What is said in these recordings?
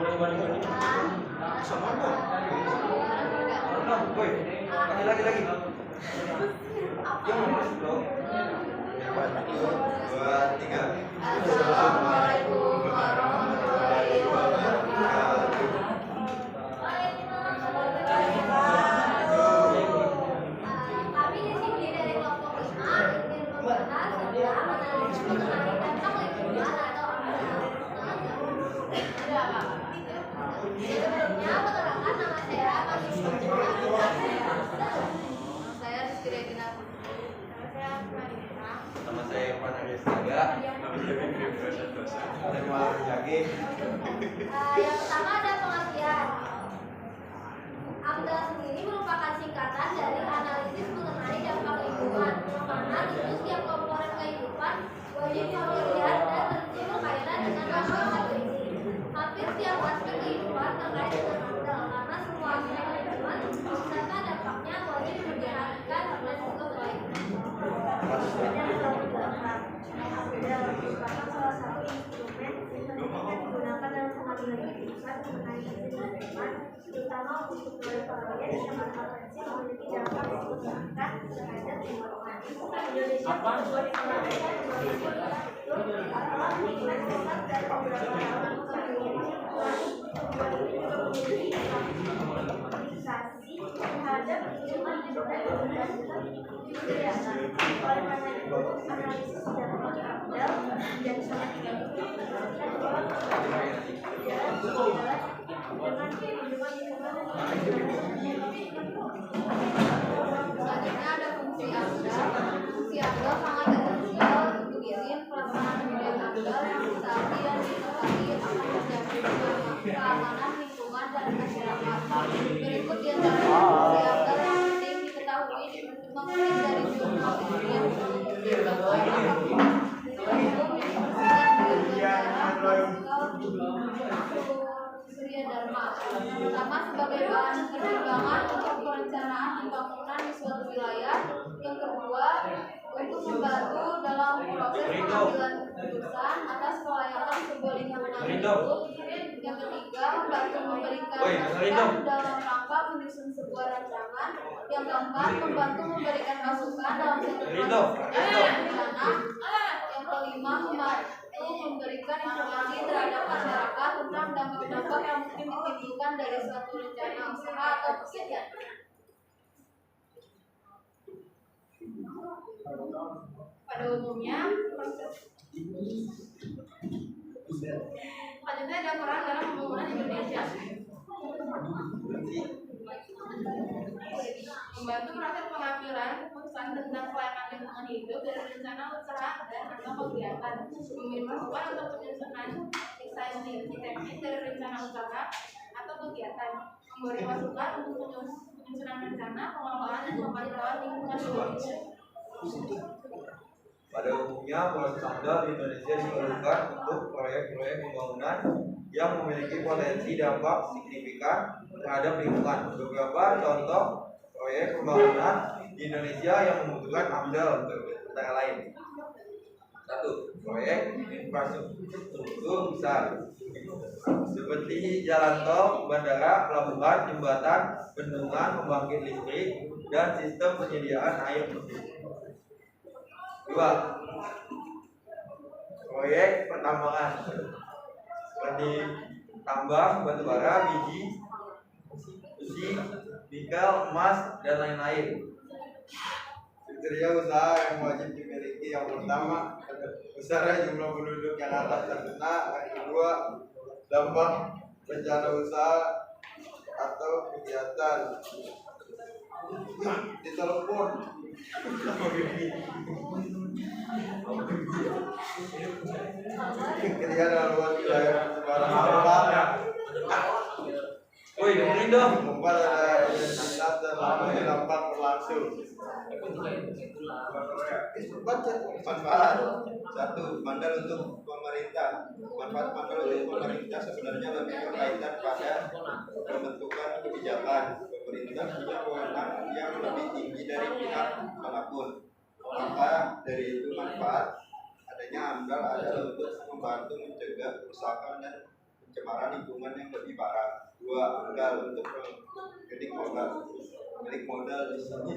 Sama kok. Woi, lagi. Yang masuk dong. 2, 3. Assalamualaikum warahmatullahi wabarakatuh. Kami di sini dari kelompok 5 ingin membahas tentang analisis mengenai dampak lingkungan atau sebelumnya perkenalkan nama saya saya Rizky Regina. Nama saya Evan Ariestaga. Nama Jagi. Yang pertama ada pengertian. AMDAL sendiri merupakan singkatan dari analisis mengenai dampak lingkungan, mana itu setiap komponen kehidupan wajib dilihat dan tentu berkaitan dengan dampak ini. Hampir setiap aspek kehidupan terkait dengan AMDAL, karena semua aspek kehidupan serta dampaknya wajib diperhatikan dan juga baik. AMDAL merupakan salah satu instrumen yang digunakan dalam pengambilan keputusan mengenai izin lingkungan, terutama untuk proyek-proyek yang berpotensi memiliki dampak signifikan terhadap lingkungan. Indonesia membuat penelitian 2020 telah menyimpulkan dan beberapa tahun kemudian imunisasi terhadap lingkungan dan kegiatan. Oleh karena itu, analisis dampak AMDAL menjadi sangat penting selanjutnya ada fungsi AMDAL. Fungsi AMDAL sangat esensial untuk izin pelaksanaan kegiatan AMDAL yang disaati dan diinovasi akan menjamin keamanan lingkungan dan masyarakat. Berikut di antara fungsi AMDAL yang penting diketahui mengutip dari jurnal ilmiah Surya Dharma. Pertama, sebagai bahan pertimbangan untuk perencanaan pembangunan di suatu wilayah. Yang kedua, untuk membantu dalam proses pengambilan keputusan atas kelayakan sebuah lingkungan hidup. Yang ketiga, membantu memberikan masukan dalam rangka menyusun sebuah rancangan. Yang keempat, membantu memberikan masukan dalam suatu proses rencana. Yang kelima, membantu memberikan informasi terhadap masyarakat tentang dampak-dampak yang mungkin ditimbulkan dari suatu rencana usaha atau kegiatan. Pada umumnya, selanjutnya ada peran dalam pembangunan Indonesia. Membantu proses pengambilan keputusan tentang kelayakan lingkungan hidup dari rencana usaha dan atau kegiatan. Memberi masukan untuk penyusunan desain teknis dari rencana usaha atau kegiatan. Memberi masukan untuk penyusunan rencana pengelolaan dan pemantauan lingkungan Indonesia. Pada umumnya, proses AMDAL di Indonesia diperlukan untuk proyek-proyek pembangunan yang memiliki potensi dampak signifikan terhadap lingkungan. Beberapa contoh proyek pembangunan di Indonesia yang membutuhkan AMDAL antara lain. 1. Proyek infrastruktur besar seperti jalan tol, bandara, pelabuhan, jembatan, bendungan, pembangkit listrik, dan sistem penyediaan air bersih. 2. Proyek pertambangan seperti tambang batu bara, biji, besi, nikel, emas, dan lain-lain. Kriteria usaha yang wajib dimiliki: yang pertama, besar jumlah penduduk yang atas terkena; yang kedua, dampak rencana usaha atau kegiatan. Ditelepon. Ketika dalam wilayah sebarang apa? Woi, dengerin dong. Keempat, ada identitas dan lalu dampak berlangsung. Manfaat. 1. Mandal untuk pemerintah. Manfaat mandal untuk pemerintah sebenarnya lebih berkaitan pada pembentukan kebijakan. Pemerintah punya wewenang yang lebih tinggi dari pihak manapun. Maka dari itu manfaat adanya AMDAL adalah untuk membantu mencegah kerusakan dan pencemaran lingkungan yang lebih parah. 2. Modal untuk milik modal di sini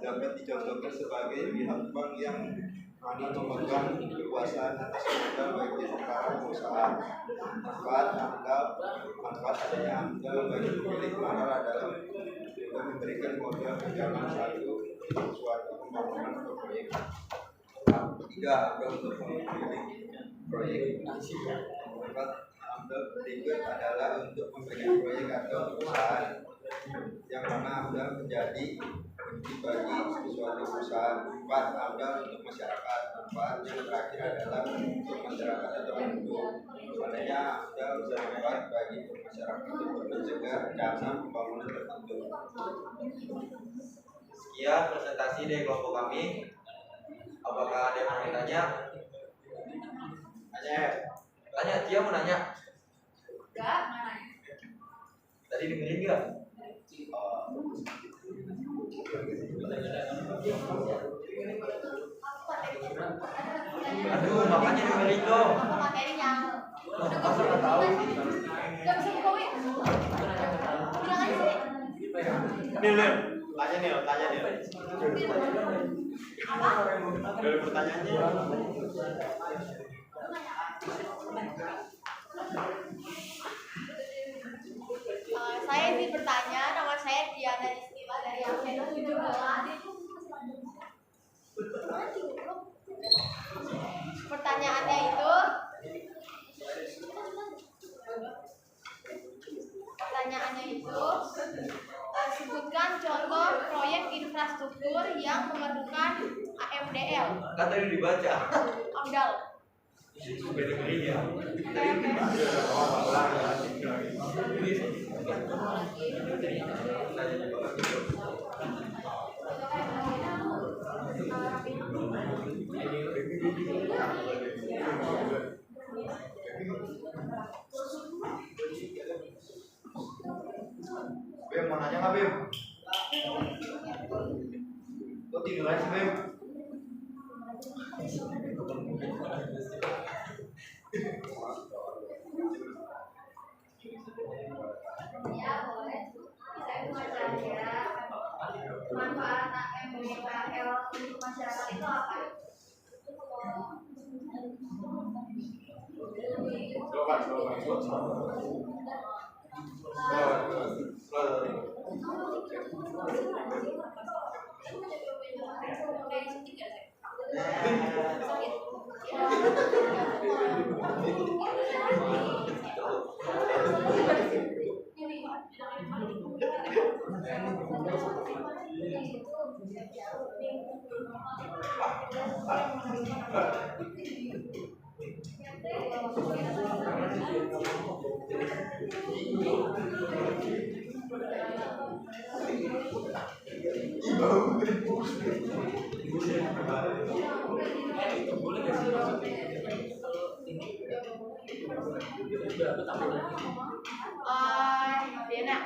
dapat dicontohkan sebagai pihak bank yang memegang kekuasaan atas modal bagi para perusahaan. Manfaat adanya amdal bagi pemilik modal adalah memberikan modal ke dalam suatu pembangunan atau proyek. 3. Amdal untuk pemilik proyek. Manfaat amdal berikut adalah untuk mempegang proyek atau perusahaan yang mana amdal menjadi kunci bagi suatu perusahaan. 4. Amdal untuk masyarakat. Manfaat yang terakhir adalah untuk masyarakat atau penduduk. Sebenarnya amdal bermanfaat bagi masyarakat untuk mencegah rencana pembangunan tertentu. Sekian presentasi dari kelompok kami. Apakah ada yang mau ditanya? Tanya, Cia mau nanya? Enggak, mana? Tadi dengerin nggak? Aduh, makanya dengerin dong. Apa materinya? Masa nggak tahu sih? Gak bisa buka ya? Bilang aja sih. Nih, tanya nih. Apa? Dari pertanyaannya. Saya sih bertanya, nama saya Diana Istiwa dari absen 17. Pertanyaannya itu sebutkan contoh proyek infrastruktur yang memerlukan AMDL. Kan tadi dibaca. AMDAL. Sudah dengerin ya. Bim, mau nanya nggak Bim? Lo tinggal aja Bim. Ya, boleh. Saya mau tanya, manfaat AMDL untuk masyarakat itu apa? Diana,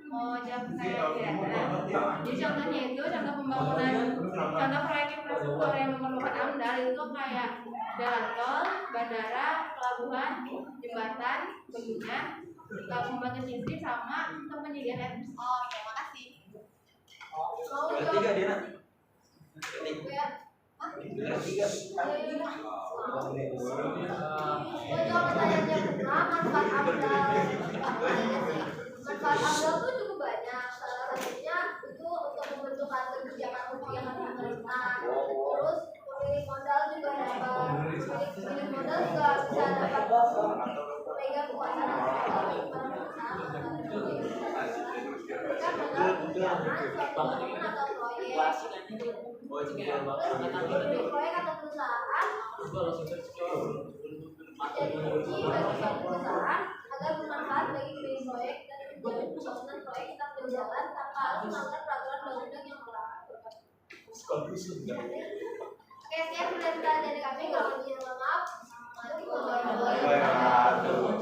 mau jawab saya kira-kira. Jadi contohnya itu contoh proyek infrastruktur yang memerlukan AMDAL itu kayak jalan tol, bandara, pelabuhan, jembatan, bendungan, pembangkit listrik sama untuk penyediaan air. Oh, terima kasih. Berarti nggak Dina? Ya. Manfaat AMDAL itu cukup banyak. Salah satunya itu untuk pembentukan kebijakan pemerintah. Terus pemilik modal juga dapat. Pemilik modal juga bisa dapat pegang kekuasaan para perusahaan. Mereka mengerjakan suatu bangunan atau proyek. Proyek atau perusahaan jadi kunci bagi suatu perusahaan agar bermanfaat bagi pemilik proyek dan menjamin pembangunan proyek tetap berjalan tanpa harus melanggar peraturan undang-undang yang berlaku. Oke, sekian sudah dari kami. Kalau mohon maaf. Assalamualaikum warahmatullahi wabarakatuh.